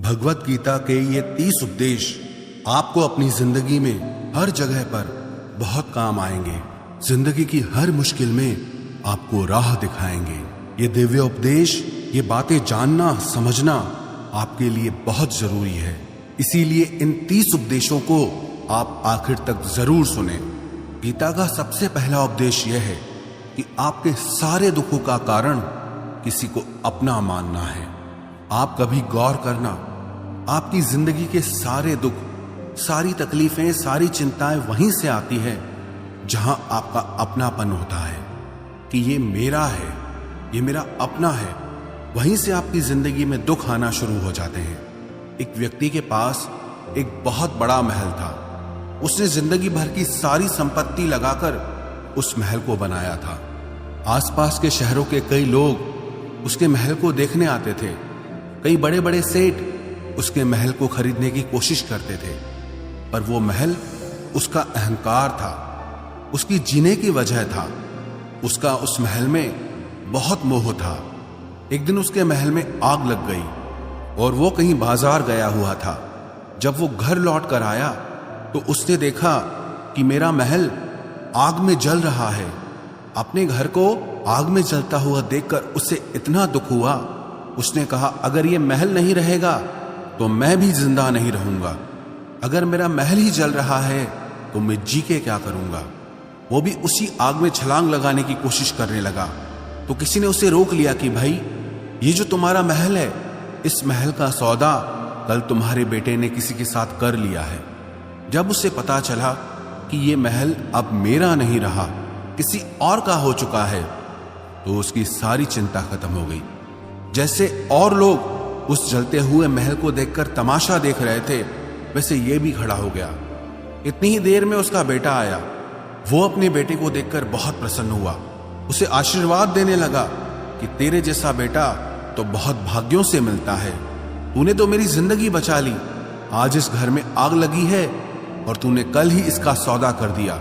भगवत गीता के ये 30 उपदेश आपको अपनी जिंदगी में हर जगह पर बहुत काम आएंगे। जिंदगी की हर मुश्किल में आपको राह दिखाएंगे। ये दिव्य उपदेश, ये बातें जानना समझना आपके लिए बहुत जरूरी है। इसीलिए इन 30 उपदेशों को आप आखिर तक जरूर सुने। गीता का सबसे पहला उपदेश यह है कि आपके सारे दुखों का कारण किसी को अपना मानना है। आप कभी गौर करना, आपकी जिंदगी के सारे दुख, सारी तकलीफें, सारी चिंताएं वहीं से आती है जहां आपका अपनापन होता है कि ये मेरा है, ये मेरा अपना है। वहीं से आपकी जिंदगी में दुख आना शुरू हो जाते हैं। एक व्यक्ति के पास एक बहुत बड़ा महल था। उसने जिंदगी भर की सारी संपत्ति लगाकर उस महल को बनाया था। आसपास के शहरों के कई लोग उसके महल को देखने आते थे। कई बड़े बड़े सेठ उसके महल को खरीदने की कोशिश करते थे, पर वो महल उसका अहंकार था, उसकी जीने की वजह था। उसका उस महल में बहुत मोह था। एक दिन उसके महल में आग लग गई और वो कहीं बाजार गया हुआ था। जब वो घर लौट कर आया तो उसने देखा कि मेरा महल आग में जल रहा है। अपने घर को आग में जलता हुआ देखकर उसे इतना दुख हुआ। उसने कहा, अगर ये महल नहीं रहेगा तो मैं भी जिंदा नहीं रहूंगा। अगर मेरा महल ही जल रहा है तो मैं जी के क्या करूंगा। वो भी उसी आग में छलांग लगाने की कोशिश करने लगा तो किसी ने उसे रोक लिया कि भाई, ये जो तुम्हारा महल है, इस महल का सौदा कल तुम्हारे बेटे ने किसी के साथ कर लिया है। जब उसे पता चला कि ये महल अब मेरा नहीं रहा, किसी और का हो चुका है, तो उसकी सारी चिंता खत्म हो गई। जैसे और लोग उस जलते हुए महल को देखकर तमाशा देख रहे थे, वैसे ये भी खड़ा हो गया। इतनी ही देर में उसका बेटा आया। वो अपने बेटे को देखकर बहुत प्रसन्न हुआ। उसे आशीर्वाद देने लगा कि तेरे जैसा बेटा तो बहुत भाग्यों से मिलता है। तूने तो मेरी जिंदगी बचा ली। आज इस घर में आग लगी है और तूने कल ही इसका सौदा कर दिया।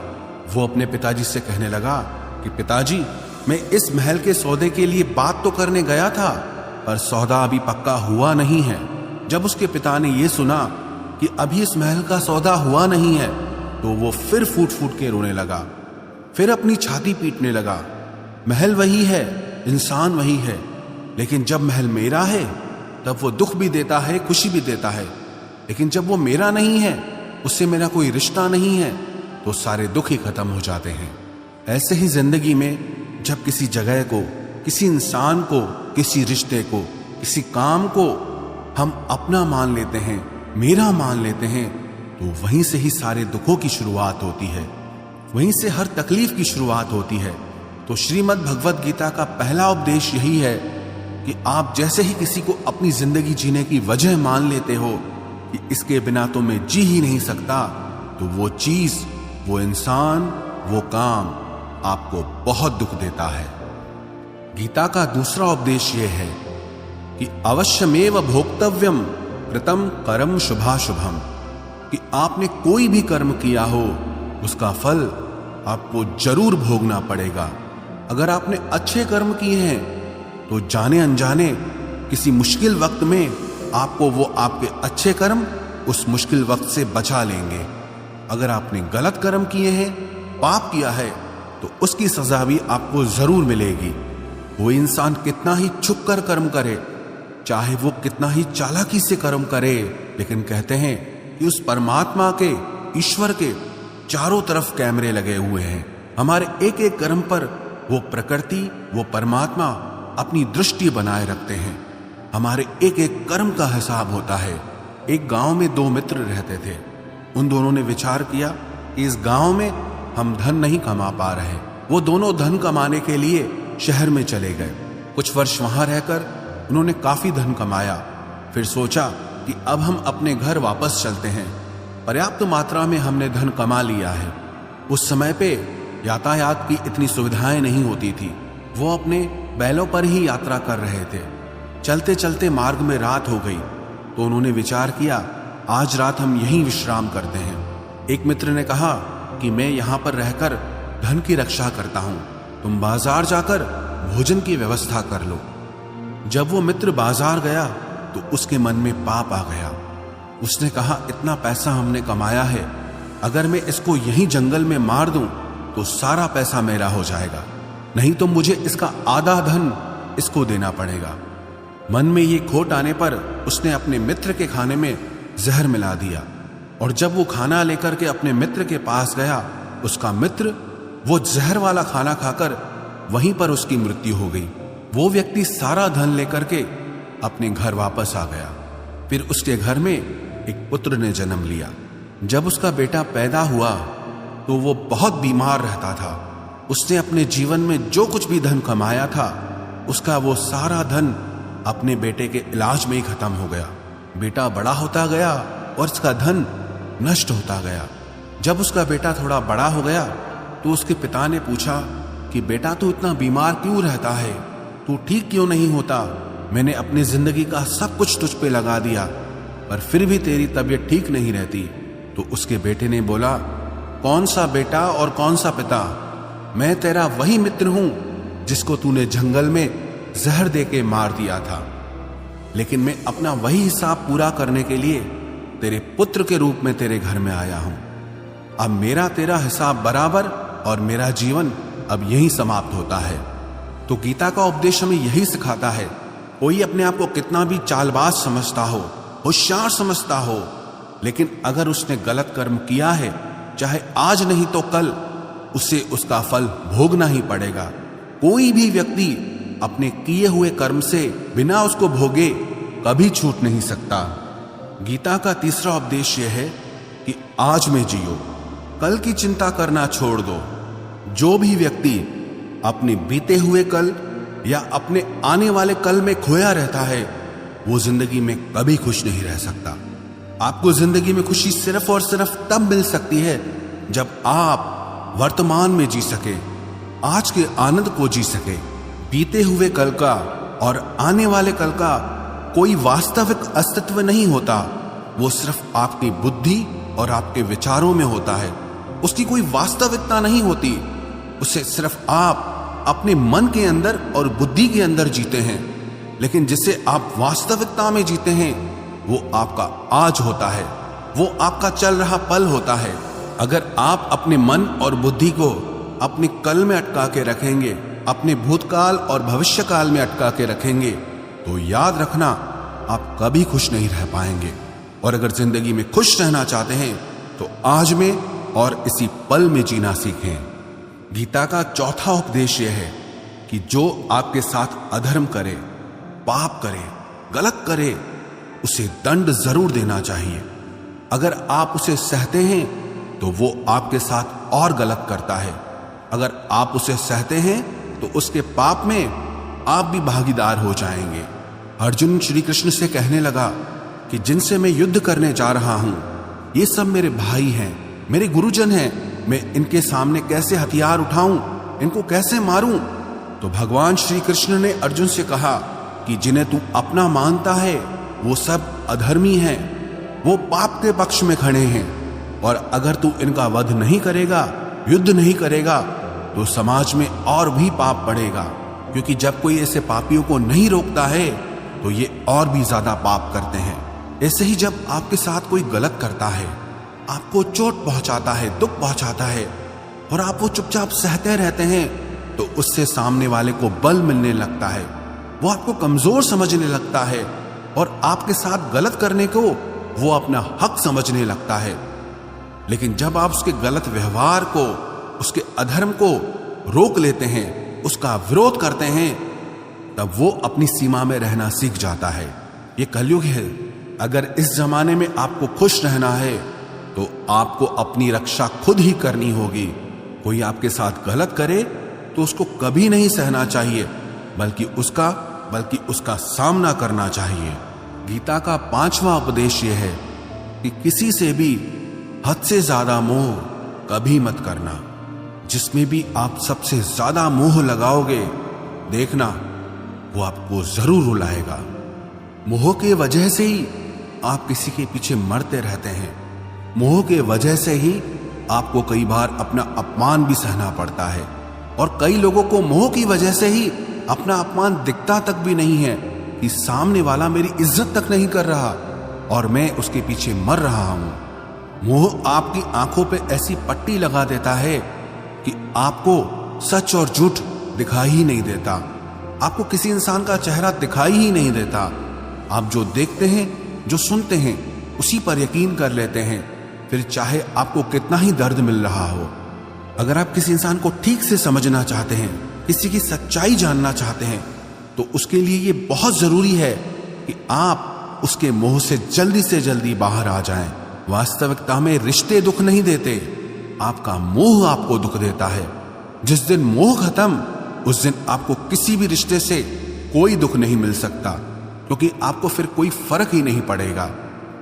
वो अपने पिताजी से कहने लगा कि पिताजी, मैं इस महल के सौदे के लिए बात तो करने गया था, पर सौदा अभी पक्का हुआ नहीं है। जब उसके पिता ने यह सुना कि अभी इस महल का सौदा हुआ नहीं है तो वो फिर फूट फूट के रोने लगा, फिर अपनी छाती पीटने लगा। महल वही है, इंसान वही है, लेकिन जब महल मेरा है तब वो दुख भी देता है, खुशी भी देता है। लेकिन जब वो मेरा नहीं है, उससे मेरा कोई रिश्ता नहीं है, तो सारे दुख ही खत्म हो जाते हैं। ऐसे ही जिंदगी में जब किसी जगह को, किसी इंसान को, किसी रिश्ते को, किसी काम को हम अपना मान लेते हैं, मेरा मान लेते हैं, तो वहीं से ही सारे दुखों की शुरुआत होती है, वहीं से हर तकलीफ की शुरुआत होती है। तो श्रीमद् भगवत गीता का पहला उपदेश यही है कि आप जैसे ही किसी को अपनी जिंदगी जीने की वजह मान लेते हो कि इसके बिना तो मैं जी ही नहीं सकता, तो वो चीज, वो इंसान, वो काम आपको बहुत दुख देता है। गीता का दूसरा उपदेश यह है कि अवश्यमेव भोक्तव्यम कृतम कर्म शुभाशुभम, कि आपने कोई भी कर्म किया हो उसका फल आपको जरूर भोगना पड़ेगा। अगर आपने अच्छे कर्म किए हैं तो जाने अनजाने किसी मुश्किल वक्त में आपको वो आपके अच्छे कर्म उस मुश्किल वक्त से बचा लेंगे। अगर आपने गलत कर्म किए हैं, पाप किया है, तो उसकी सजा भी आपको जरूर मिलेगी। वो इंसान कितना ही छुप कर कर्म करे, चाहे वो कितना ही चालाकी से कर्म करे, लेकिन कहते हैं कि उस परमात्मा के, ईश्वर के चारों तरफ कैमरे लगे हुए हैं। हमारे एक एक कर्म पर वो प्रकृति, वो परमात्मा अपनी दृष्टि बनाए रखते हैं। हमारे एक एक कर्म का हिसाब होता है। एक गांव में 2 मित्र रहते थे। उन दोनों ने विचार किया कि इस गांव में हम धन नहीं कमा पा रहे। वो दोनों धन कमाने के लिए शहर में चले गए। कुछ वर्ष वहां रहकर उन्होंने काफी धन कमाया। फिर सोचा कि अब हम अपने घर वापस चलते हैं, पर्याप्त मात्रा में हमने धन कमा लिया है। उस समय पे यातायात की इतनी सुविधाएं नहीं होती थी। वो अपने बैलों पर ही यात्रा कर रहे थे। चलते चलते मार्ग में रात हो गई तो उन्होंने विचार किया, आज रात हम यहीं विश्राम करते हैं। एक मित्र ने कहा कि मैं यहां पर रहकर धन की रक्षा करता हूं, तुम बाजार जाकर भोजन की व्यवस्था कर लो। जब वो मित्र बाजार गया तो उसके मन में पाप आ गया। उसने कहा, इतना पैसा हमने कमाया है, अगर मैं इसको यहीं जंगल में मार दूं तो सारा पैसा मेरा हो जाएगा, नहीं तो मुझे इसका आधा धन इसको देना पड़ेगा। मन में ये खोट आने पर उसने अपने मित्र के खाने में जहर मिला दिया, और जब वो खाना लेकर के अपने मित्र के पास गया, उसका मित्र वो जहर वाला खाना खाकर वहीं पर उसकी मृत्यु हो गई। वो व्यक्ति सारा धन लेकर के अपने घर वापस आ गया। फिर उसके घर में एक पुत्र ने जन्म लिया। जब उसका बेटा पैदा हुआ तो वो बहुत बीमार रहता था। उसने अपने जीवन में जो कुछ भी धन कमाया था, उसका वो सारा धन अपने बेटे के इलाज में ही खत्म हो गया। बेटा बड़ा होता गया और उसका धन नष्ट होता गया। जब उसका बेटा थोड़ा बड़ा हो गया तो उसके पिता ने पूछा कि बेटा, तू इतना बीमार क्यों रहता है, तू ठीक क्यों नहीं होता? मैंने अपनी जिंदगी का सब कुछ तुझ पे लगा दिया, पर फिर भी तेरी तबीयत ठीक नहीं रहती। तो उसके बेटे ने बोला, कौन सा बेटा और कौन सा पिता? मैं तेरा वही मित्र हूं जिसको तूने जंगल में जहर देके मार दिया था, लेकिन मैं अपना वही हिसाब पूरा करने के लिए तेरे पुत्र के रूप में तेरे घर में आया हूं। अब मेरा तेरा हिसाब बराबर और मेरा जीवन अब यही समाप्त होता है। तो गीता का उपदेश हमें यही सिखाता है, कोई अपने आप को कितना भी चालबाज समझता हो, होशियार समझता हो, लेकिन अगर उसने गलत कर्म किया है, चाहे आज नहीं तो कल उसे उसका फल भोगना ही पड़ेगा। कोई भी व्यक्ति अपने किए हुए कर्म से बिना उसको भोगे कभी छूट नहीं सकता। गीता का तीसरा उपदेश यह है कि आज में जियो, कल की चिंता करना छोड़ दो। जो भी व्यक्ति अपने बीते हुए कल या अपने आने वाले कल में खोया रहता है, वो जिंदगी में कभी खुश नहीं रह सकता। आपको जिंदगी में खुशी सिर्फ और सिर्फ तब मिल सकती है जब आप वर्तमान में जी सके, आज के आनंद को जी सके। बीते हुए कल का और आने वाले कल का कोई वास्तविक अस्तित्व नहीं होता, वो सिर्फ आपकी बुद्धि और आपके विचारों में होता है। उसकी कोई वास्तविकता नहीं होती, उसे सिर्फ आप अपने मन के अंदर और बुद्धि के अंदर जीते हैं। लेकिन जिसे आप वास्तविकता में जीते हैं, वो आपका आज होता है, वो आपका चल रहा पल होता है। अगर आप अपने मन और बुद्धि को अपने कल में अटका के रखेंगे, अपने भूतकाल और भविष्यकाल में अटका के रखेंगे, तो याद रखना आप कभी खुश नहीं रह पाएंगे। और अगर जिंदगी में खुश रहना चाहते हैं तो आज में और इसी पल में जीना सीखें। गीता का चौथा उपदेश यह है कि जो आपके साथ अधर्म करे, पाप करे, गलत करे, उसे दंड जरूर देना चाहिए। अगर आप उसे सहते हैं तो वो आपके साथ और गलत करता है। अगर आप उसे सहते हैं तो उसके पाप में आप भी भागीदार हो जाएंगे। अर्जुन श्री कृष्ण से कहने लगा कि जिनसे मैं युद्ध करने जा रहा हूं, ये सब मेरे भाई हैं, मेरे गुरुजन हैं, मैं इनके सामने कैसे हथियार उठाऊं, इनको कैसे मारूं? तो भगवान श्री कृष्ण ने अर्जुन से कहा कि जिन्हें तू अपना मानता है वो सब अधर्मी हैं, वो पाप के पक्ष में खड़े हैं, और अगर तू इनका वध नहीं करेगा, युद्ध नहीं करेगा, तो समाज में और भी पाप बढ़ेगा। क्योंकि जब कोई ऐसे पापियों को नहीं रोकता है तो ये और भी ज्यादा पाप करते हैं। ऐसे ही जब आपके साथ कोई गलत करता है, आपको चोट पहुंचाता है, दुख पहुंचाता है, और आप वो चुपचाप सहते रहते हैं, तो उससे सामने वाले को बल मिलने लगता है, वो आपको कमजोर समझने लगता है, और आपके साथ गलत करने को वो अपना हक समझने लगता है। लेकिन जब आप उसके गलत व्यवहार को, उसके अधर्म को रोक लेते हैं, उसका विरोध करते हैं, तब वो अपनी सीमा में रहना सीख जाता है। ये कलयुग है। अगर इस जमाने में आपको खुश रहना है तो आपको अपनी रक्षा खुद ही करनी होगी। कोई आपके साथ गलत करे तो उसको कभी नहीं सहना चाहिए, बल्कि उसका सामना करना चाहिए। गीता का पांचवा उपदेश यह है कि किसी से भी हद से ज्यादा मोह कभी मत करना। जिसमें भी आप सबसे ज्यादा मोह लगाओगे, देखना वो आपको जरूर रुलाएगा। मोह के वजह से ही आप किसी के पीछे मरते रहते हैं। मोह के वजह से ही आपको कई बार अपना अपमान भी सहना पड़ता है। और कई लोगों को मोह की वजह से ही अपना अपमान दिखता तक भी नहीं है, कि सामने वाला मेरी इज्जत तक नहीं कर रहा और मैं उसके पीछे मर रहा हूं। मोह आपकी आंखों पे ऐसी पट्टी लगा देता है कि आपको सच और झूठ दिखाई ही नहीं देता, आपको किसी इंसान का चेहरा दिखाई ही नहीं देता। आप जो देखते हैं, जो सुनते हैं, उसी पर यकीन कर लेते हैं, फिर चाहे आपको कितना ही दर्द मिल रहा हो। अगर आप किसी इंसान को ठीक से समझना चाहते हैं, किसी की सच्चाई जानना चाहते हैं, तो उसके लिए ये बहुत जरूरी है कि आप उसके मोह से जल्दी बाहर आ जाएं। वास्तविकता में रिश्ते दुख नहीं देते, आपका मोह आपको दुख देता है। जिस दिन मोह खत्म, उस दिन आपको किसी भी रिश्ते से कोई दुख नहीं मिल सकता, क्योंकि आपको फिर कोई फर्क ही नहीं पड़ेगा।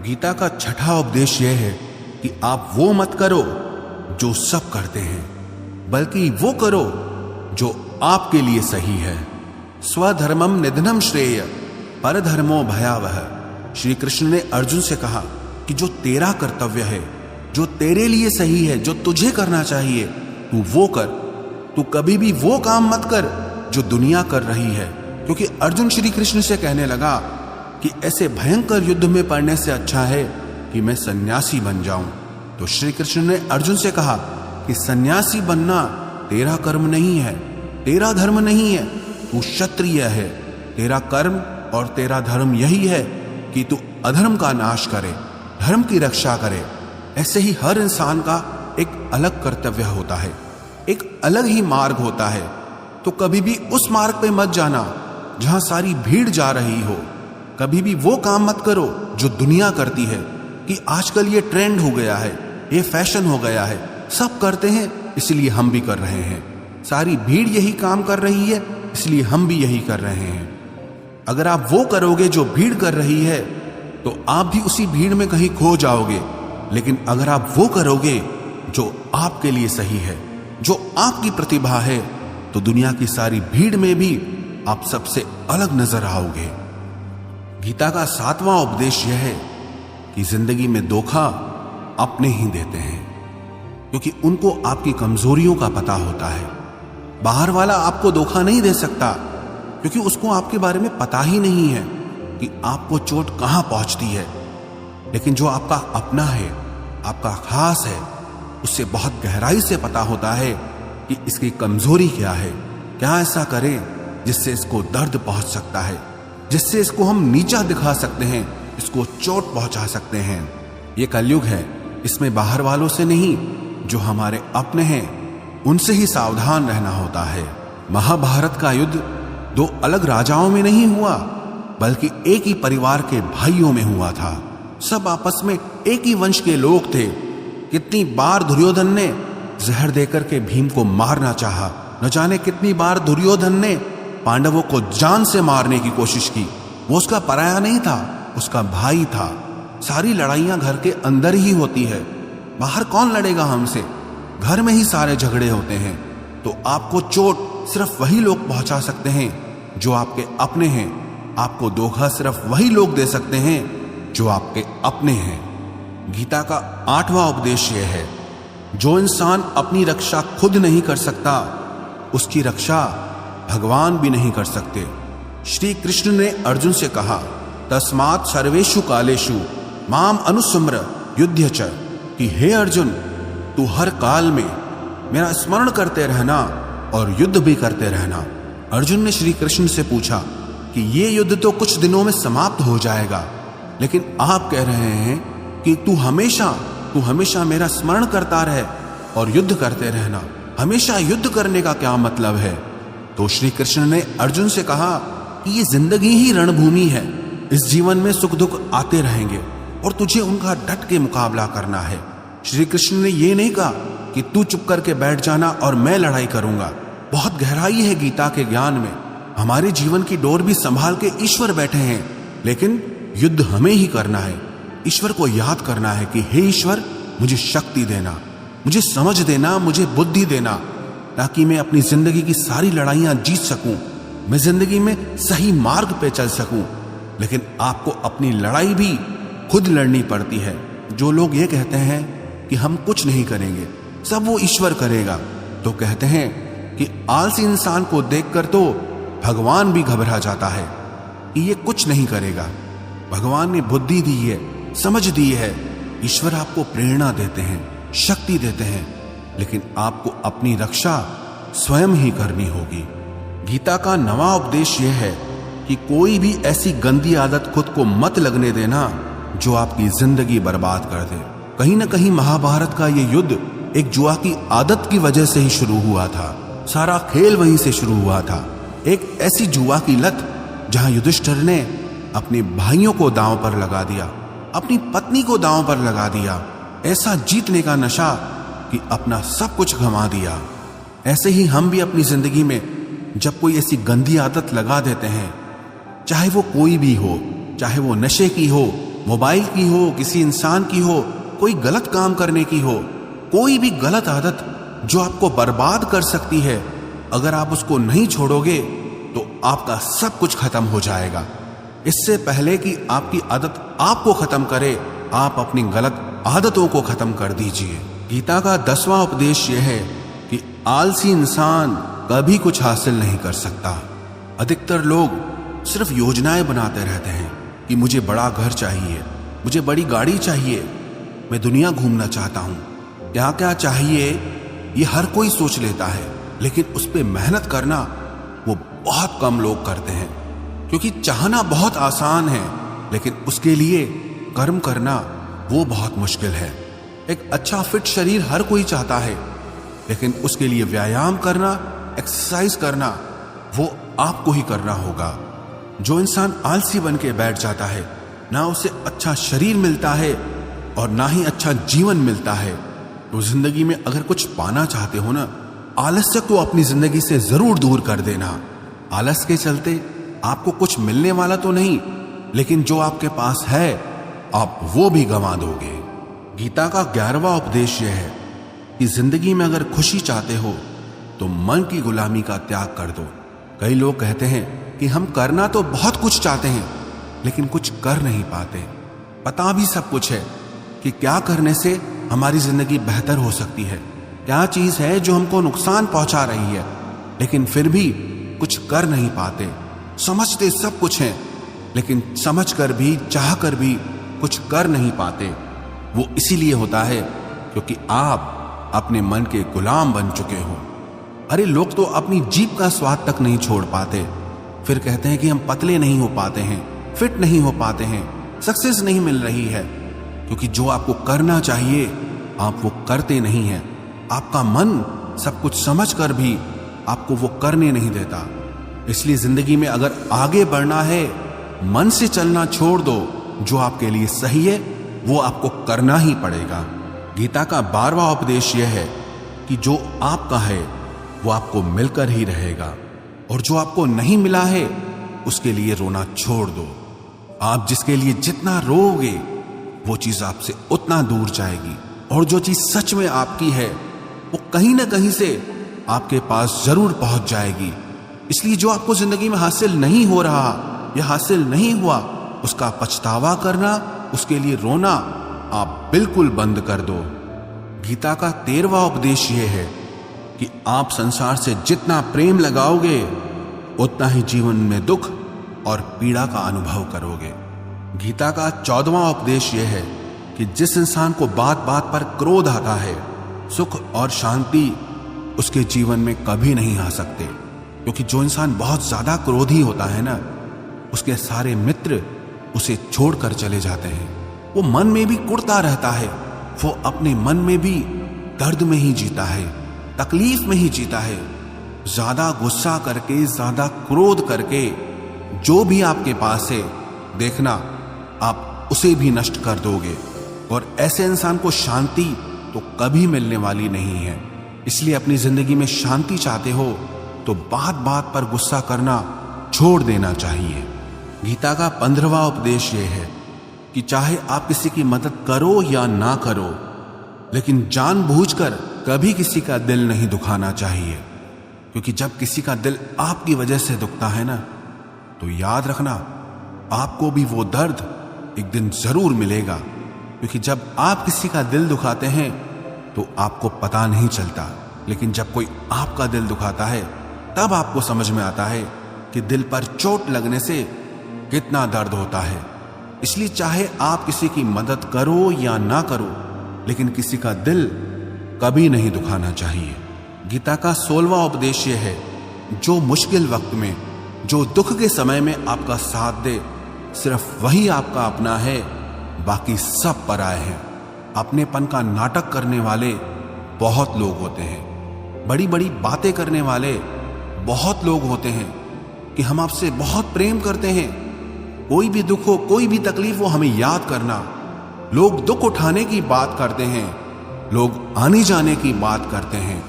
गीता का छठा उपदेश यह है कि आप वो मत करो जो सब करते हैं, बल्कि वो करो जो आपके लिए सही है। स्वधर्मम निधनम श्रेय परधर्मो भयावह। श्री कृष्ण ने अर्जुन से कहा कि जो तेरा कर्तव्य है, जो तेरे लिए सही है, जो तुझे करना चाहिए, तू वो कर। तू कभी भी वो काम मत कर जो दुनिया कर रही है, क्योंकि अर्जुन श्री कृष्ण से कहने लगा कि ऐसे भयंकर युद्ध में पड़ने से अच्छा है कि मैं सन्यासी बन जाऊं। तो श्री कृष्ण ने अर्जुन से कहा कि सन्यासी बनना तेरा कर्म नहीं है, तेरा धर्म नहीं है, तू क्षत्रिय है। तेरा कर्म और तेरा धर्म यही है कि तू अधर्म का नाश करे, धर्म की रक्षा करे। ऐसे ही हर इंसान का एक अलग कर्तव्य होता है, एक अलग ही मार्ग होता है। तो कभी भी उस मार्ग पे मत जाना जहां सारी भीड़ जा रही हो। कभी भी वो काम मत करो जो दुनिया करती है, कि आजकल ये ट्रेंड हो गया है, ये फैशन हो गया है, सब करते हैं इसलिए हम भी कर रहे हैं। सारी भीड़ यही काम कर रही है इसलिए हम भी यही कर रहे हैं। अगर आप वो करोगे जो भीड़ कर रही है, तो आप भी उसी भीड़ में कहीं खो जाओगे। लेकिन अगर आप वो करोगे जो आपके लिए सही है, जो आपकी प्रतिभा है, तो दुनिया की सारी भीड़ में भी आप सबसे अलग नजर आओगे। गीता का 7वां उपदेश यह है कि जिंदगी में धोखा अपने ही देते हैं, क्योंकि उनको आपकी कमजोरियों का पता होता है। बाहर वाला आपको धोखा नहीं दे सकता, क्योंकि उसको आपके बारे में पता ही नहीं है कि आपको चोट कहां पहुंचती है। लेकिन जो आपका अपना है, आपका खास है, उससे बहुत गहराई से पता होता है कि इसकी कमजोरी क्या है, क्या ऐसा करें जिससे इसको दर्द पहुंच सकता है, जिससे इसको हम नीचा दिखा सकते हैं, इसको चोट पहुंचा सकते हैं। ये कलयुग है, इसमें बाहर वालों से नहीं, जो हमारे अपने हैं उनसे ही सावधान रहना होता है। महाभारत का युद्ध 2 अलग राजाओं में नहीं हुआ, बल्कि एक ही परिवार के भाइयों में हुआ था। सब आपस में एक ही वंश के लोग थे। कितनी बार दुर्योधन ने जहर देकर के भीम को मारना चाहा, न जाने कितनी बार दुर्योधन ने पांडवों को जान से मारने की कोशिश की। वो उसका पराया नहीं था, उसका भाई था। सारी लड़ाइयां घर के अंदर ही होती है, बाहर कौन लड़ेगा हमसे? घर में ही सारे झगड़े होते हैं। तो आपको चोट सिर्फ वही लोग पहुंचा सकते हैं जो आपके अपने हैं। आपको धोखा सिर्फ वही लोग दे सकते हैं जो आपके अपने हैं। गीता का 8वां उपदेश यह है, जो इंसान अपनी रक्षा खुद नहीं कर सकता, उसकी रक्षा भगवान भी नहीं कर सकते। श्री कृष्ण ने अर्जुन से कहा, तस्मात् सर्वेषु कालेषु माम अनुस्मर युध्य च, कि हे अर्जुन, तू हर काल में मेरा स्मरण करते रहना और युद्ध भी करते रहना। अर्जुन ने श्री कृष्ण से पूछा कि ये युद्ध तो कुछ दिनों में समाप्त हो जाएगा, लेकिन आप कह रहे हैं कि तू हमेशा मेरा स्मरण करता रहे और युद्ध करते रहना। हमेशा युद्ध करने का क्या मतलब है? तो श्री कृष्ण ने अर्जुन से कहा कि ये जिंदगी ही रणभूमि है। इस जीवन में सुख दुख आते रहेंगे और तुझे उनका डट के मुकाबला करना है। श्री कृष्ण ने ये नहीं कहा कि तू चुप करके बैठ जाना और मैं लड़ाई करूंगा। बहुत गहराई है गीता के ज्ञान में। हमारे जीवन की डोर भी संभाल के ईश्वर बैठे हैं, लेकिन युद्ध हमें ही करना है। ईश्वर को याद करना है कि हे ईश्वर, मुझे शक्ति देना, मुझे समझ देना, मुझे बुद्धि देना, ताकि मैं अपनी जिंदगी की सारी लड़ाइयां जीत सकूं, मैं जिंदगी में सही मार्ग पे चल सकूं। लेकिन आपको अपनी लड़ाई भी खुद लड़नी पड़ती है। जो लोग ये कहते हैं कि हम कुछ नहीं करेंगे, सब वो ईश्वर करेगा, तो कहते हैं कि आलसी इंसान को देखकर तो भगवान भी घबरा जाता है। कि ये कुछ नहीं करेगा। भगवान ने बुद्धि दी है, समझ दी है, ईश्वर आपको प्रेरणा देते हैं, शक्ति देते हैं, लेकिन आपको अपनी रक्षा स्वयं ही करनी होगी। गीता का नवा उपदेश यह है कि कोई भी ऐसी गंदी आदत खुद को मत लगने देना जो आपकी जिंदगी बर्बाद कर दे। कहीं ना कहीं महाभारत का ये युद्ध एक जुआ की आदत की वजह से ही शुरू हुआ था। सारा खेल वहीं से शुरू हुआ था। एक ऐसी जुआ की लत जहां युधिष्ठिर ने अपने भाइयों को दांव पर लगा दिया, अपनी पत्नी को दांव पर लगा दिया, ऐसा जीतने का नशा कि अपना सब कुछ गंवा दिया। ऐसे ही हम भी अपनी जिंदगी में जब कोई ऐसी गंदी आदत लगा देते हैं, चाहे वो कोई भी हो, चाहे वो नशे की हो, मोबाइल की हो, किसी इंसान की हो, कोई गलत काम करने की हो, कोई भी गलत आदत जो आपको बर्बाद कर सकती है, अगर आप उसको नहीं छोड़ोगे तो आपका सब कुछ खत्म हो जाएगा। इससे पहले कि आपकी आदत आपको खत्म करे, आप अपनी गलत आदतों को खत्म कर दीजिए। गीता का 10वां उपदेश यह है कि आलसी इंसान कभी कुछ हासिल नहीं कर सकता। अधिकतर लोग सिर्फ योजनाएं बनाते रहते हैं कि मुझे बड़ा घर चाहिए, मुझे बड़ी गाड़ी चाहिए, मैं दुनिया घूमना चाहता हूं। क्या क्या चाहिए ये हर कोई सोच लेता है, लेकिन उस पर मेहनत करना वो बहुत कम लोग करते हैं। क्योंकि चाहना बहुत आसान है, लेकिन उसके लिए कर्म करना वो बहुत मुश्किल है। एक अच्छा फिट शरीर हर कोई चाहता है, लेकिन उसके लिए व्यायाम करना, एक्सरसाइज करना वो आपको ही करना होगा। जो इंसान आलसी बन के बैठ जाता है, ना उसे अच्छा शरीर मिलता है और ना ही अच्छा जीवन मिलता है। तो जिंदगी में अगर कुछ पाना चाहते हो ना, आलस्य को अपनी जिंदगी से जरूर दूर कर देना। आलस के चलते आपको कुछ मिलने वाला तो नहीं, लेकिन जो आपके पास है आप वो भी गंवा दोगे। गीता का 11वां उपदेश यह है कि जिंदगी में अगर खुशी चाहते हो तो मन की गुलामी का त्याग कर दो। कई लोग कहते हैं कि हम करना तो बहुत कुछ चाहते हैं, लेकिन कुछ कर नहीं पाते। पता भी सब कुछ है कि क्या करने से हमारी जिंदगी बेहतर हो सकती है, क्या चीज है जो हमको नुकसान पहुंचा रही है, लेकिन फिर भी कुछ कर नहीं पाते। समझते सब कुछ हैं, लेकिन समझ कर भी, चाह कर भी कुछ कर नहीं पाते। वो इसीलिए होता है क्योंकि आप अपने मन के गुलाम बन चुके हो। अरे लोग तो अपनी जीभ का स्वाद तक नहीं छोड़ पाते, फिर कहते हैं कि हम पतले नहीं हो पाते हैं, फिट नहीं हो पाते हैं, सक्सेस नहीं मिल रही है। क्योंकि जो आपको करना चाहिए आप वो करते नहीं हैं। आपका मन सब कुछ समझ कर भी आपको वो करने नहीं देता। इसलिए जिंदगी में अगर आगे बढ़ना है, मन से चलना छोड़ दो। जो आपके लिए सही है वो आपको करना ही पड़ेगा। गीता का 12वां उपदेश यह है कि जो आपका है वो आपको मिलकर ही रहेगा, और जो आपको नहीं मिला है उसके लिए रोना छोड़ दो। आप जिसके लिए जितना रोओगे वो चीज आपसे उतना दूर जाएगी, और जो चीज सच में आपकी है वो कहीं ना कहीं से आपके पास जरूर पहुंच जाएगी। इसलिए जो आपको जिंदगी में हासिल नहीं हो रहा या हासिल नहीं हुआ, उसका पछतावा करना, उसके लिए रोना आप बिल्कुल बंद कर दो। गीता का 13वां उपदेश यह है कि आप संसार से जितना प्रेम लगाओगे उतना ही जीवन में दुख और पीड़ा का अनुभव करोगे। गीता का 14वां उपदेश यह है कि जिस इंसान को बात बात पर क्रोध आता है, सुख और शांति उसके जीवन में कभी नहीं आ सकते। क्योंकि जो इंसान बहुत ज्यादा क्रोधी होता है ना, उसके सारे मित्र उसे छोड़कर चले जाते हैं। वो मन में भी कुढ़ता रहता है, वो अपने मन में भी दर्द में ही जीता है, तकलीफ में ही जीता है। ज्यादा गुस्सा करके, ज्यादा क्रोध करके जो भी आपके पास है, देखना आप उसे भी नष्ट कर दोगे। और ऐसे इंसान को शांति तो कभी मिलने वाली नहीं है। इसलिए अपनी जिंदगी में शांति चाहते हो तो बात बात पर गुस्सा करना छोड़ देना चाहिए। गीता का 15वां उपदेश यह है कि चाहे आप किसी की मदद करो या ना करो, लेकिन जानबूझकर कभी किसी का दिल नहीं दुखाना चाहिए। क्योंकि जब किसी का दिल आपकी वजह से दुखता है ना, तो याद रखना आपको भी वो दर्द एक दिन जरूर मिलेगा। क्योंकि जब आप किसी का दिल दुखाते हैं तो आपको पता नहीं चलता, लेकिन जब कोई आपका दिल दुखाता है तब आपको समझ में आता है कि दिल पर चोट लगने से कितना दर्द होता है। इसलिए चाहे आप किसी की मदद करो या ना करो, लेकिन किसी का दिल कभी नहीं दुखाना चाहिए। गीता का 16वां उपदेश यह है, जो मुश्किल वक्त में, जो दुख के समय में आपका साथ दे, सिर्फ वही आपका अपना है, बाकी सब पराए हैं। अपनेपन का नाटक करने वाले बहुत लोग होते हैं, बड़ी बड़ी बातें करने वाले बहुत लोग होते हैं कि हम आपसे बहुत प्रेम करते हैं, कोई भी दुख हो, कोई भी तकलीफ हो, हमें याद करना। लोग दुख उठाने की बात करते हैं, लोग आने जाने की बात करते हैं,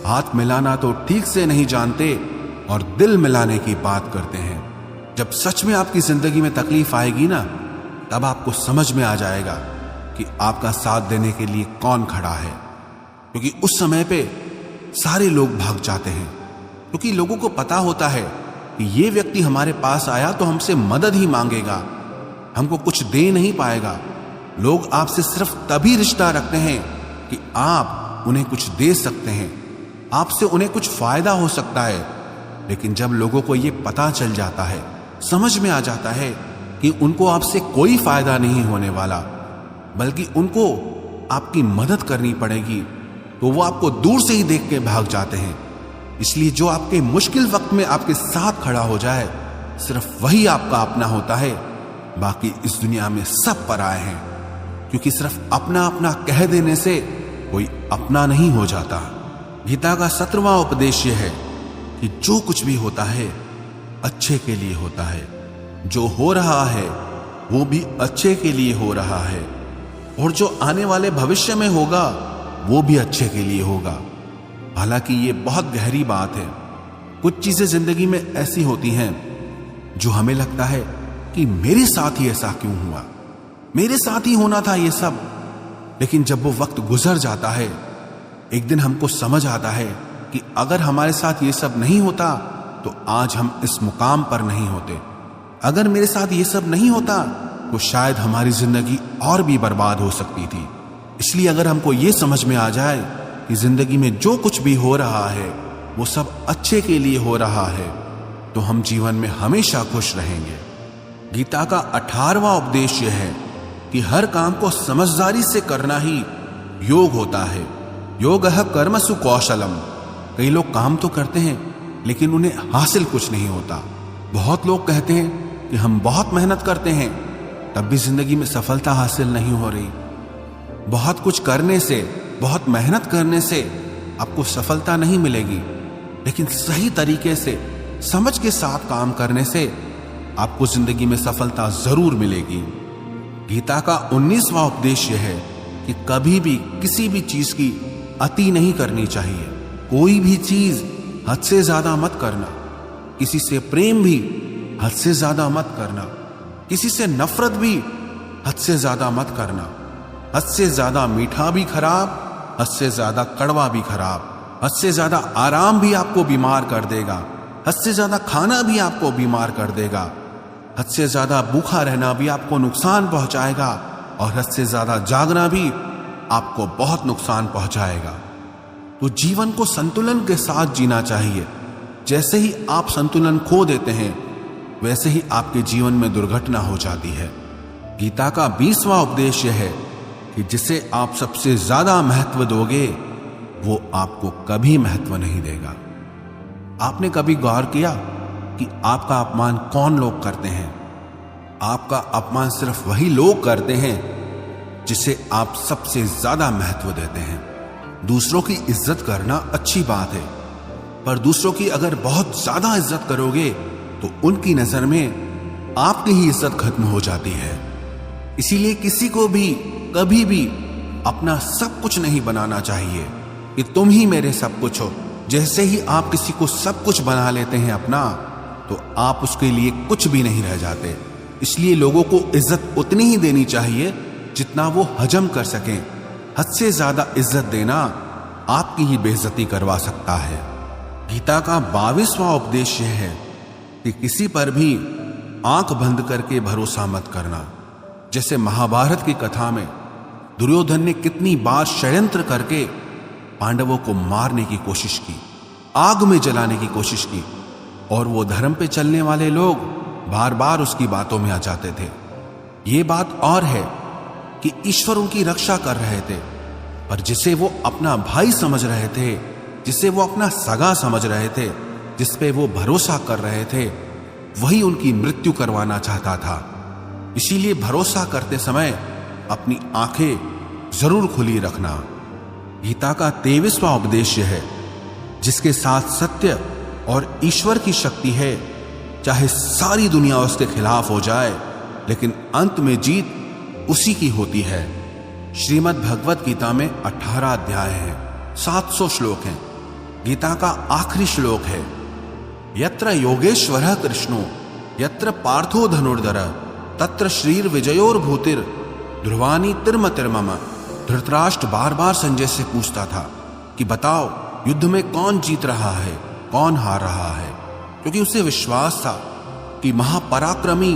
हाथ मिलाना तो ठीक से नहीं जानते और दिल मिलाने की बात करते हैं। जब सच में आपकी जिंदगी में तकलीफ आएगी ना, तब आपको समझ में आ जाएगा कि आपका साथ देने के लिए कौन खड़ा है। क्योंकि उस समय पे सारे लोग भाग जाते हैं, क्योंकि लोगों को पता होता है कि ये व्यक्ति हमारे पास आया तो हमसे मदद ही मांगेगा, हमको कुछ दे नहीं पाएगा। लोग आपसे सिर्फ तभी रिश्ता रखते हैं कि आप उन्हें कुछ दे सकते हैं, आपसे उन्हें कुछ फायदा हो सकता है। लेकिन जब लोगों को ये पता चल जाता है, समझ में आ जाता है कि उनको आपसे कोई फायदा नहीं होने वाला, बल्कि उनको आपकी मदद करनी पड़ेगी, तो वो आपको दूर से ही देख के भाग जाते हैं। इसलिए जो आपके मुश्किल वक्त में आपके साथ खड़ा हो जाए, सिर्फ वही आपका अपना होता है, बाकी इस दुनिया में सब पराए हैं। क्योंकि सिर्फ अपना अपना कह देने से कोई अपना नहीं हो जाता। गीता का 17वां उपदेश यह है कि जो कुछ भी होता है अच्छे के लिए होता है, जो हो रहा है वो भी अच्छे के लिए हो रहा है, और जो आने वाले भविष्य में होगा वो भी अच्छे के लिए होगा। हालांकि ये बहुत गहरी बात है। कुछ चीजें जिंदगी में ऐसी होती हैं जो हमें लगता है कि मेरे साथ ही ऐसा क्यों हुआ, मेरे साथ ही होना था ये सब। लेकिन जब वो वक्त गुजर जाता है, एक दिन हमको समझ आता है कि अगर हमारे साथ ये सब नहीं होता तो आज हम इस मुकाम पर नहीं होते। अगर मेरे साथ ये सब नहीं होता तो शायद हमारी जिंदगी और भी बर्बाद हो सकती थी। इसलिए अगर हमको ये समझ में आ जाए कि जिंदगी में जो कुछ भी हो रहा है वो सब अच्छे के लिए हो रहा है, तो हम जीवन में हमेशा खुश रहेंगे। गीता का 18वां उपदेश यह है कि हर काम को समझदारी से करना ही योग होता है। योगः कर्मसु कौशलम। कई लोग काम तो करते हैं लेकिन उन्हें हासिल कुछ नहीं होता। बहुत लोग कहते हैं कि हम बहुत मेहनत करते हैं, तब भी जिंदगी में सफलता हासिल नहीं हो रही। बहुत कुछ करने से, बहुत मेहनत करने से आपको सफलता नहीं मिलेगी, लेकिन सही तरीके से, समझ के साथ काम करने से आपको जिंदगी में सफलता जरूर मिलेगी। गीता का 19वां उपदेश यह है कि कभी भी किसी भी चीज की अति नहीं करनी चाहिए। कोई भी चीज हद से ज्यादा मत करना। किसी से प्रेम भी हद से ज्यादा मत करना। किसी से नफरत भी हद से ज्यादा मत करना। हद से ज्यादा मीठा भी खराब, हद से ज्यादा कड़वा भी खराब। हद से ज्यादा आराम भी आपको बीमार कर देगा, हद से ज्यादा खाना भी आपको बीमार कर देगा। हद से ज्यादा भूखा रहना भी आपको नुकसान पहुंचाएगा, और हद से ज्यादा जागना भी आपको बहुत नुकसान पहुंचाएगा। तो जीवन को संतुलन के साथ जीना चाहिए। जैसे ही आप संतुलन खो देते हैं, वैसे ही आपके जीवन में दुर्घटना हो जाती है। गीता का 20वां उपदेश यह है कि जिसे आप सबसे ज्यादा महत्व दोगे, वो आपको कभी महत्व नहीं देगा। आपने कभी गौर किया कि आपका अपमान कौन लोग करते हैं? आपका अपमान सिर्फ वही लोग करते हैं जिसे आप सबसे ज्यादा महत्व देते हैं। दूसरों की इज्जत करना अच्छी बात है, पर दूसरों की अगर बहुत ज्यादा इज्जत करोगे तो उनकी नजर में आपकी ही इज्जत खत्म हो जाती है। इसीलिए किसी को भी कभी भी अपना सब कुछ नहीं बनाना चाहिए कि तुम ही मेरे सब कुछ हो। जैसे ही आप किसी को सब कुछ बना लेते हैं अपना, तो आप उसके लिए कुछ भी नहीं रह जाते। इसलिए लोगों को इज्जत उतनी ही देनी चाहिए जितना वो हजम कर सकें। हद से ज्यादा इज्जत देना आपकी ही बेइज्जती करवा सकता है। गीता का 22वां उपदेश यह है कि किसी पर भी आंख बंद करके भरोसा मत करना। जैसे महाभारत की कथा में दुर्योधन ने कितनी बार षड्यंत्र करके पांडवों को मारने की कोशिश की, आग में जलाने की कोशिश की, और वो धर्म पे चलने वाले लोग बार बार उसकी बातों में आ जाते थे। ये बात और है कि ईश्वर उनकी रक्षा कर रहे थे, पर जिसे वो अपना भाई समझ रहे थे, जिसे वो अपना सगा समझ रहे थे, जिस पे वो भरोसा कर रहे थे, वही उनकी मृत्यु करवाना चाहता था। इसीलिए भरोसा करते समय अपनी आंखें जरूर खुली रखना। गीता का 23वां उपदेश है, जिसके साथ सत्य और ईश्वर की शक्ति है, चाहे सारी दुनिया उसके खिलाफ हो जाए, लेकिन अंत में जीत उसी की होती है। श्रीमद् भगवत गीता में 18 अध्याय हैं, 700 श्लोक हैं। गीता का आखिरी श्लोक है, यत्र योगेश्वरः कृष्णो यत्र पार्थो धनुर्धर तत्र श्रीर विजयोर भूतिर ध्रुवानी तिर्म तिर्मम। धृतराष्ट्र बार बार संजय से पूछता था कि बताओ युद्ध में कौन जीत रहा है, कौन हार रहा है, क्योंकि उसे विश्वास था कि महापराक्रमी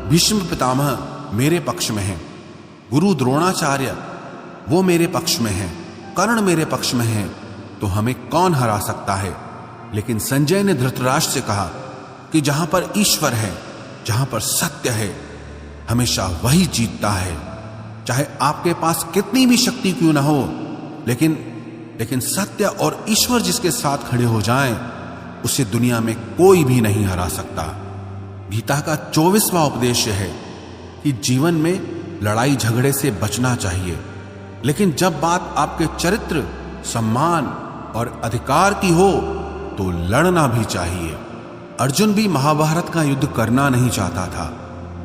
भीष्म पितामह मेरे पक्ष में हैं, गुरु द्रोणाचार्य वो मेरे पक्ष में हैं, कर्ण मेरे पक्ष में हैं, तो हमें कौन हरा सकता है। लेकिन संजय ने धृतराष्ट्र से कहा कि जहां पर ईश्वर है, जहां पर सत्य है, हमेशा वही जीतता है। चाहे आपके पास कितनी भी शक्ति क्यों ना हो, लेकिन सत्य और ईश्वर जिसके साथ खड़े हो जाएं, उसे दुनिया में कोई भी नहीं हरा सकता। गीता का 24वां उपदेश है कि जीवन में लड़ाई झगड़े से बचना चाहिए, लेकिन जब बात आपके चरित्र, सम्मान और अधिकार की हो तो लड़ना भी चाहिए। अर्जुन भी महाभारत का युद्ध करना नहीं चाहता था,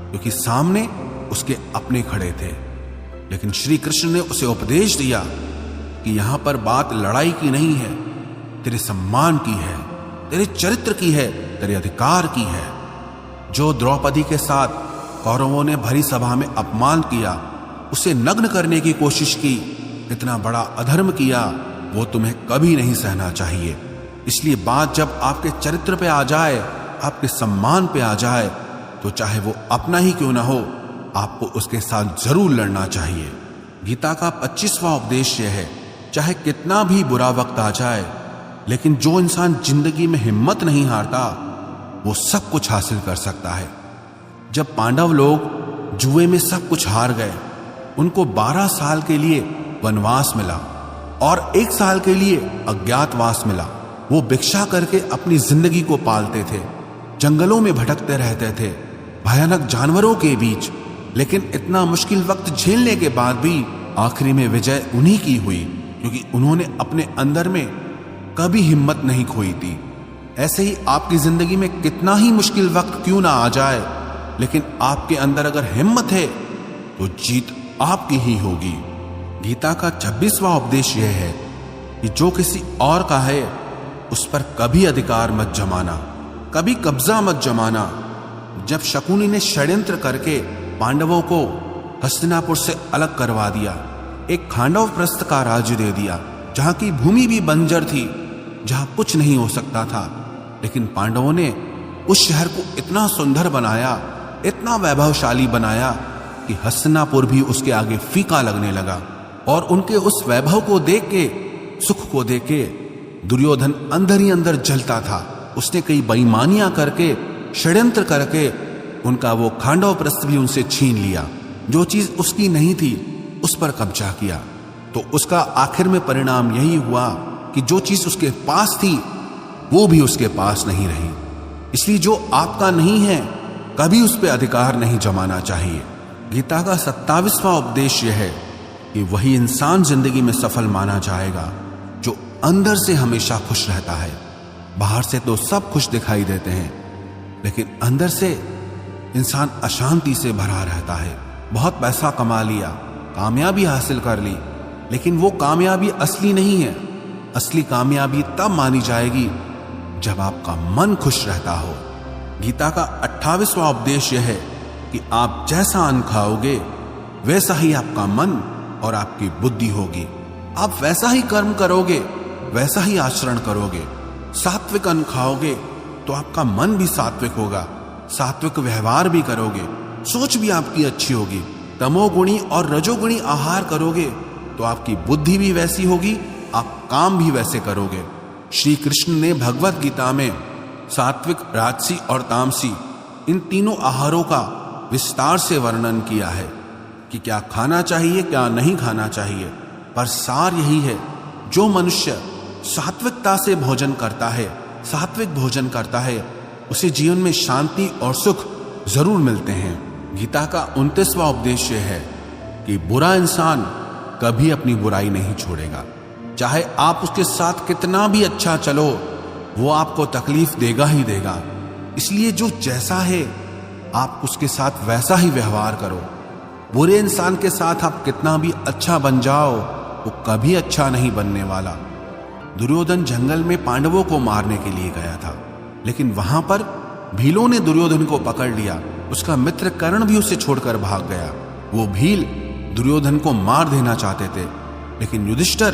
क्योंकि सामने उसके अपने खड़े थे, लेकिन श्री कृष्ण ने उसे उपदेश दिया कि यहां पर बात लड़ाई की नहीं है, तेरे सम्मान की है, तेरे चरित्र की है, तेरे अधिकार की है। जो द्रौपदी के साथ कौरवों ने भरी सभा में अपमान किया, उसे नग्न करने की कोशिश की, इतना बड़ा अधर्म किया, वो तुम्हें कभी नहीं सहना चाहिए। इसलिए बात जब आपके चरित्र पे आ जाए, आपके सम्मान पे आ जाए, तो चाहे वो अपना ही क्यों ना हो, आपको उसके साथ जरूर लड़ना चाहिए। गीता का 25वां उपदेश यह है, चाहे कितना भी बुरा वक्त आ जाए, लेकिन जो इंसान जिंदगी में हिम्मत नहीं हारता, वो सब कुछ हासिल कर सकता है। जब पांडव लोग जुए में सब कुछ हार गए, उनको 12 साल के लिए वनवास मिला और 1 साल के लिए अज्ञातवास मिला। वो भिक्षा करके अपनी जिंदगी को पालते थे, जंगलों में भटकते रहते थे, भयानक जानवरों के बीच, लेकिन इतना मुश्किल वक्त झेलने के बाद भी आखिरी में विजय उन्हीं की हुई, क्योंकि उन्होंने अपने अंदर में कभी हिम्मत नहीं खोई थी। ऐसे ही आपकी जिंदगी में कितना ही मुश्किल वक्त क्यों ना आ जाए, लेकिन आपके अंदर अगर हिम्मत है तो जीत आपकी ही होगी। गीता का 26वां उपदेश यह है कि जो किसी और का है उस पर कभी अधिकार मत जमाना, कभी कब्जा मत जमाना। जब शकुनी ने षड्यंत्र करके पांडवों को हस्तिनापुर से अलग करवा दिया, एक खांडव प्रस्थ का राज्य दे दिया, जहां की भूमि भी बंजर थी, जहां कुछ नहीं हो सकता था, लेकिन पांडवों ने उस शहर को इतना सुंदर बनाया, इतना वैभवशाली बनाया कि हस्तिनापुर भी उसके आगे फीका लगने लगा। और उनके उस वैभव को देख के, सुख को देख के दुर्योधन अंदर ही अंदर जलता था। उसने कई बेईमानियां करके, षड्यंत्र करके उनका वो खांडव प्रस्थ भी उनसे छीन लिया। जो चीज उसकी नहीं थी उस पर कब्जा किया। तो उसका आखिर में परिणाम यही हुआ कि जो चीज उसके पास थी वो भी उसके पास नहीं रही। इसलिए जो आपका नहीं है कभी उस पर अधिकार नहीं जमाना चाहिए। गीता का 27वां उपदेश यह है कि वही इंसान जिंदगी में सफल माना जाएगा जो अंदर से हमेशा खुश रहता है। बाहर से तो सब खुश दिखाई देते हैं, लेकिन अंदर से इंसान अशांति से भरा रहता है। बहुत पैसा कमा लिया, कामयाबी हासिल कर ली, लेकिन वो कामयाबी असली नहीं है। असली कामयाबी तब मानी जाएगी जब आपका मन खुश रहता हो। गीता का 28वां उपदेश यह है कि आप जैसा अन्न खाओगे वैसा ही आपका मन और आपकी बुद्धि होगी। आप वैसा ही कर्म करोगे, वैसा ही आचरण करोगे। सात्विक अन्न खाओगे तो आपका मन भी सात्विक होगा, सात्विक व्यवहार भी करोगे, सोच भी आपकी अच्छी होगी। तमोगुणी और रजोगुणी आहार करोगे तो आपकी बुद्धि भी वैसी होगी, आप काम भी वैसे करोगे। श्री कृष्ण ने भगवत गीता में सात्विक, राजसी और तामसी इन तीनों आहारों का विस्तार से वर्णन किया है कि क्या खाना चाहिए, क्या नहीं खाना चाहिए। पर सार यही है, जो मनुष्य सात्विकता से भोजन करता है, सात्विक भोजन करता है, उसे जीवन में शांति और सुख जरूर मिलते हैं। गीता का 29वां उपदेश है कि बुरा इंसान कभी अपनी बुराई नहीं छोड़ेगा। चाहे आप उसके साथ कितना भी अच्छा चलो, वो आपको तकलीफ देगा ही देगा। इसलिए जो जैसा है आप उसके साथ वैसा ही व्यवहार करो। बुरे इंसान के साथ आप कितना भी अच्छा बन जाओ, वो कभी अच्छा नहीं बनने वाला। दुर्योधन जंगल में पांडवों को मारने के लिए गया था, लेकिन वहां पर भीलों ने दुर्योधन को पकड़ लिया। उसका मित्र कर्ण भी उसे छोड़कर भाग गया। वो भील दुर्योधन को मार देना चाहते थे, लेकिन युधिष्ठिर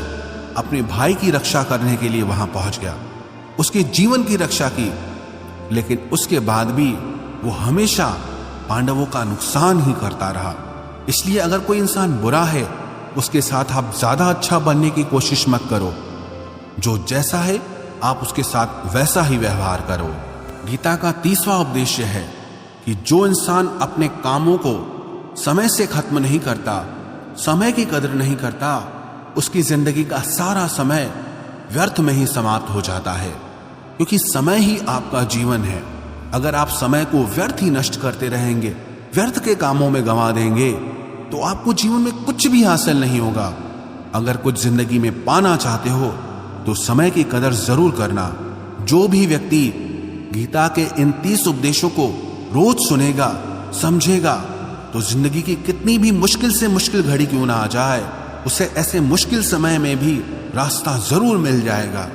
अपने भाई की रक्षा करने के लिए वहां पहुंच गया, उसके जीवन की रक्षा की। लेकिन उसके बाद भी वो हमेशा पांडवों का नुकसान ही करता रहा। इसलिए अगर कोई इंसान बुरा है, उसके साथ आप ज्यादा अच्छा बनने की कोशिश मत करो। जो जैसा है आप उसके साथ वैसा ही व्यवहार करो। गीता का 30वां उपदेश है कि जो इंसान अपने कामों को समय से खत्म नहीं करता, समय की कदर नहीं करता, उसकी जिंदगी का सारा समय व्यर्थ में ही समाप्त हो जाता है। क्योंकि समय ही आपका जीवन है। अगर आप समय को व्यर्थ ही नष्ट करते रहेंगे, व्यर्थ के कामों में गंवा देंगे, तो आपको जीवन में कुछ भी हासिल नहीं होगा। अगर कुछ जिंदगी में पाना चाहते हो तो समय की कदर जरूर करना। जो भी व्यक्ति गीता के इन 30 उपदेशों को रोज सुनेगा, समझेगा, तो जिंदगी की कितनी भी मुश्किल से मुश्किल घड़ी क्यों ना आ जाए, उसे ऐसे मुश्किल समय में भी रास्ता जरूर मिल जाएगा।